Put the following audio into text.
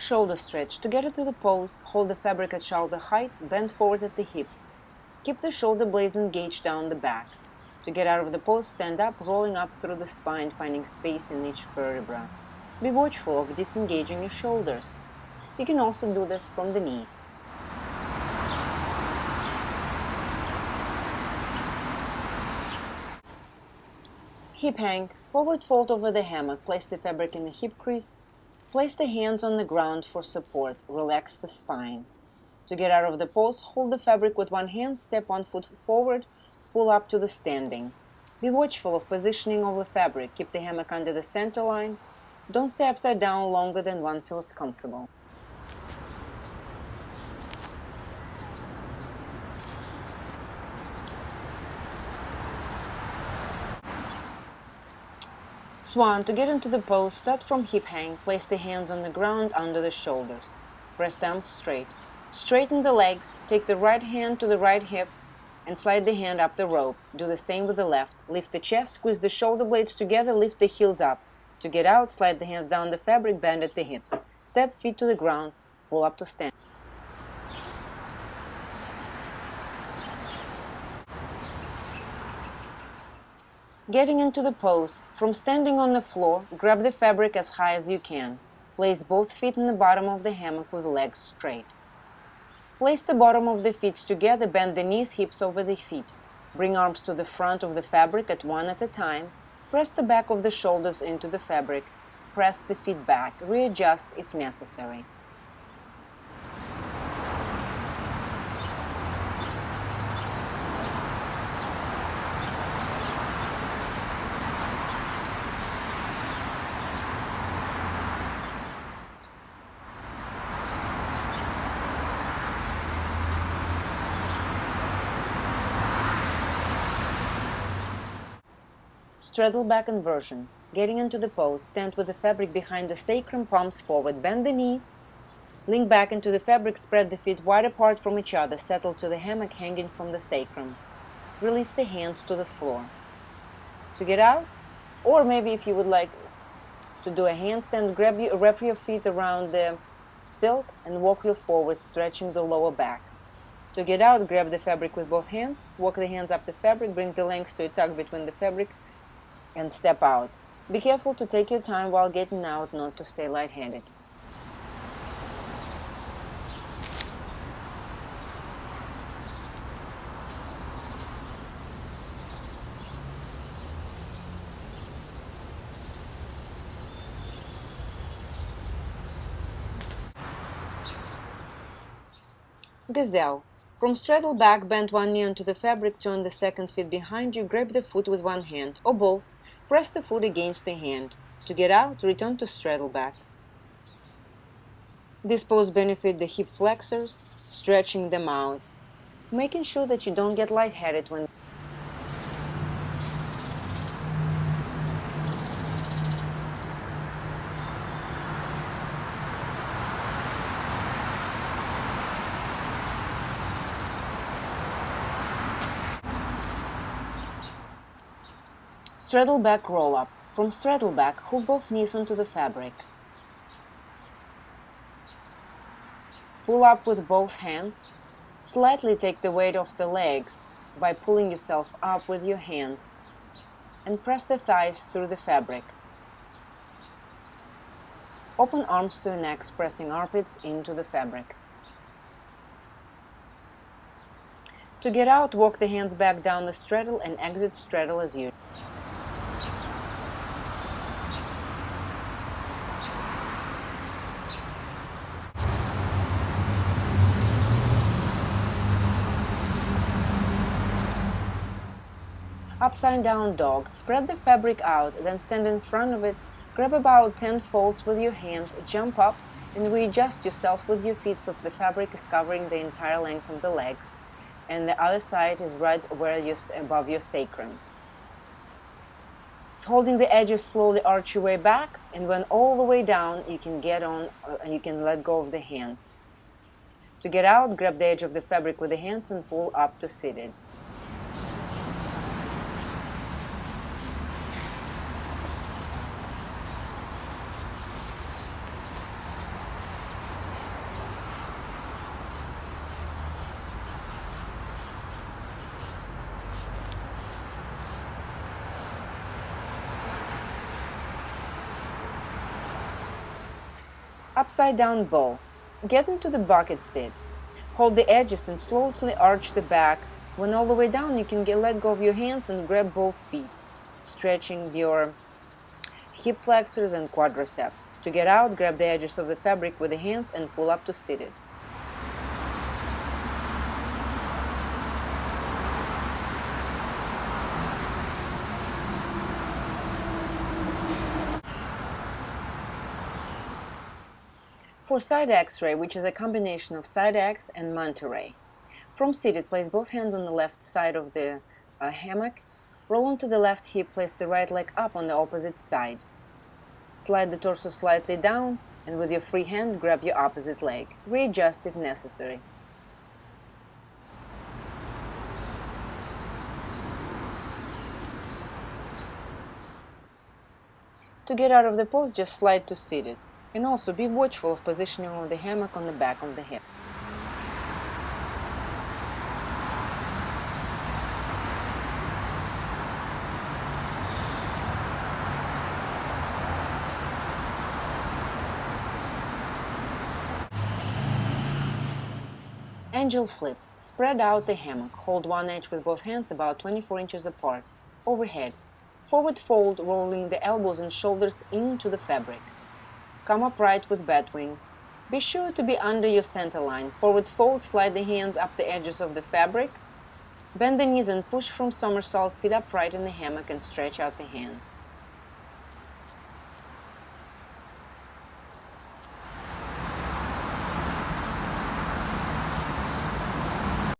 Shoulder stretch. To get into the pose, hold the fabric at shoulder height, bend forward at the hips. Keep the shoulder blades engaged down the back. To get out of the pose, stand up, rolling up through the spine, finding space in each vertebra. Be watchful of disengaging your shoulders. You can also do this from the knees. Hip hang. Forward fold over the hammock. Place the fabric in the hip crease. Place the hands on the ground for support. Relax the spine. To get out of the pose, hold the fabric with one hand, step one foot forward, pull up to the standing. Be watchful of positioning of the fabric. Keep the hammock under the center line. Don't stay upside down longer than one feels comfortable. Swan. To get into the pose, start from hip hang. Place the hands on the ground under the shoulders. Press the arms straight. Straighten the legs. Take the right hand to the right hip and slide the hand up the rope. Do the same with the left. Lift the chest, squeeze the shoulder blades together, lift the heels up. To get out, slide the hands down the fabric, bend at the hips. Step feet to the ground, pull up to stand. Getting into the pose. From standing on the floor, grab the fabric as high as you can. Place both feet in the bottom of the hammock with legs straight. Place the bottom of the feet together, bend the knees, hips over the feet. Bring arms to the front of the fabric one at a time. Press the back of the shoulders into the fabric. Press the feet back. Readjust if necessary. Straddle back inversion. Getting into the pose, stand with the fabric behind the sacrum, palms forward, bend the knees. Lean back into the fabric, spread the feet wide apart from each other, settle to the hammock hanging from the sacrum. Release the hands to the floor. To get out, or maybe if you would like to do a handstand, wrap your feet around the silk and walk you forward, stretching the lower back. To get out, grab the fabric with both hands, walk the hands up the fabric, bring the legs to a tug between the fabric, and step out. Be careful to take your time while getting out, not to stay lightheaded. Gazelle. From straddle back, bend one knee onto the fabric, turn the second foot behind you, grab the foot with one hand, or both. Press the foot against the hand. To get out, return to straddle back. This pose benefits the hip flexors, stretching them out, making sure that you don't get lightheaded when Straddle back roll up. From straddle back, hook both knees onto the fabric. Pull up with both hands. Slightly take the weight off the legs by pulling yourself up with your hands and press the thighs through the fabric. Open arms to your necks, pressing armpits into the fabric. To get out, walk the hands back down the straddle and exit straddle as usual. Upside down dog. Spread the fabric out, then stand in front of it, grab about 10 folds with your hands, jump up, and readjust yourself with your feet so the fabric is covering the entire length of the legs, and the other side is right where you're above your sacrum. So holding the edges, slowly arch your way back, and when all the way down, you can get on, you can let go of the hands. To get out, grab the edge of the fabric with the hands and pull up to seated. Upside down bow. Get into the bucket sit. Hold the edges and slowly arch the back. When all the way down, you can let go of your hands and grab both feet, stretching your hip flexors and quadriceps. To get out, grab the edges of the fabric with the hands and pull up to seated. For side X-ray, which is a combination of side X and manta ray. From seated, place both hands on the left side of the hammock. Roll onto the left hip, place the right leg up on the opposite side. Slide the torso slightly down, and with your free hand, grab your opposite leg. Readjust if necessary. To get out of the pose, just slide to seated. And also be watchful of positioning of the hammock on the back of the hip. Angel flip. Spread out the hammock. Hold one edge with both hands about 24 inches apart. Overhead. Forward fold, rolling the elbows and shoulders into the fabric. Come upright with bat wings. Be sure to be under your center line. Forward fold, slide the hands up the edges of the fabric. Bend the knees and push from somersault. Sit upright in the hammock and stretch out the hands.